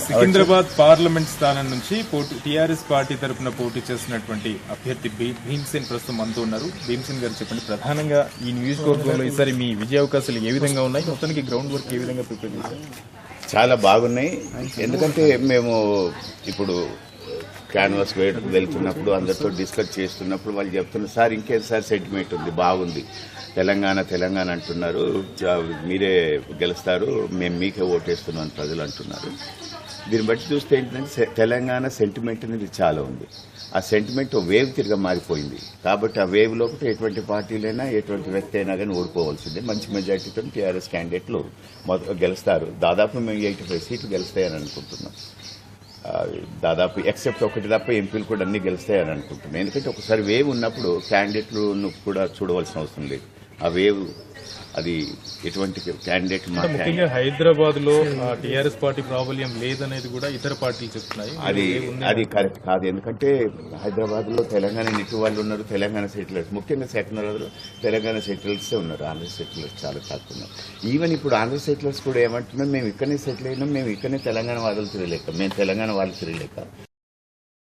Secunderabad parliament స్థానం నుంచి TRS party తరఫున పోటీ చేస్తున్నటువంటి అభ్యర్థి భీమ్సేన్ ప్రస్తుతం మనతో ఉన్నారు. భీమ్సేన్ గారు చెప్పండి, ప్రధానంగా ఈ నియోజకవర్గంలో ఈసారి మీ విజయ అవకాశాలు ఏ విధంగా ఉన్నాయి, మొత్తానికి గ్రౌండ్ వర్క్ ఏ విధంగా ప్రిపేర్ చేశారు? చాలా బాగున్నాయి. ఎందుకంటే మేము ఇప్పుడు క్యాన్వాస్ వెళ్తున్నప్పుడు అందరితో డిస్కస్ చేస్తున్నప్పుడు వాళ్ళు చెప్తున్నారు, సార్ ఇంకేం సార్ సెంటిమెంట్ ఉంది, బాగుంది, తెలంగాణ అంటున్నారు, మీరే గెలుస్తారు, మేము మీకే ఓటేస్తున్నాం ప్రజలు అంటున్నారు. దీన్ని బట్టి చూస్తే ఏంటంటే తెలంగాణ సెంటిమెంట్ అనేది చాలా ఉంది. ఆ సెంటిమెంట్ వేవ్ తిరిగా మారిపోయింది. కాబట్టి ఆ వేవ్ లోపల ఎటువంటి పార్టీలైనా ఎటువంటి వ్యక్తి అయినా కానీ ఓడిపోవాల్సిందే. మంచి మెజార్టీతో టీఆర్ఎస్ క్యాండిడేట్లు గెలుస్తారు. దాదాపు మేము 85 సీట్లు గెలుస్తాయని అనుకుంటున్నాం. దాదాపు ఎక్సెప్ట్ ఒకటి తప్ప ఎంపీలు కూడా అన్ని గెలుస్తాయని అనుకుంటున్నాం. ఎందుకంటే ఒకసారి వేవ్ ఉన్నప్పుడు క్యాండిడేట్లను కూడా చూడవలసిన అవసరం లేదు. ఆ వేవ్ అది ఎటువంటి క్యాండిడేట్ ముఖ్యంగా హైదరాబాద్ లో టీఆర్ఎస్ పార్టీ ప్రాబల్యం లేదనేది కూడా ఇతర పార్టీలు చెప్తున్నాయి. అది కరెక్ట్ కాదు. ఎందుకంటే హైదరాబాద్ లో తెలంగాణ నిట్టు వాళ్ళు ఉన్నారు, తెలంగాణ సెటిలర్స్, ముఖ్యంగా సెకండ్ తెలంగాణ సెటిలర్సే ఉన్నారు. ఆంధ్ర సెటిలర్స్ చాలా తక్కువ ఉన్నారు. ఈవెన్ ఇప్పుడు ఆంధ్ర సెటిలర్స్ కూడా ఏమంటున్నారు, మేము ఇక్కడనే సెటిల్ అయినాం, మేము ఇక్కడనే తెలంగాణ వాళ్ళు తిరగలేక, మేము తెలంగాణ వాళ్ళు తిరగలేక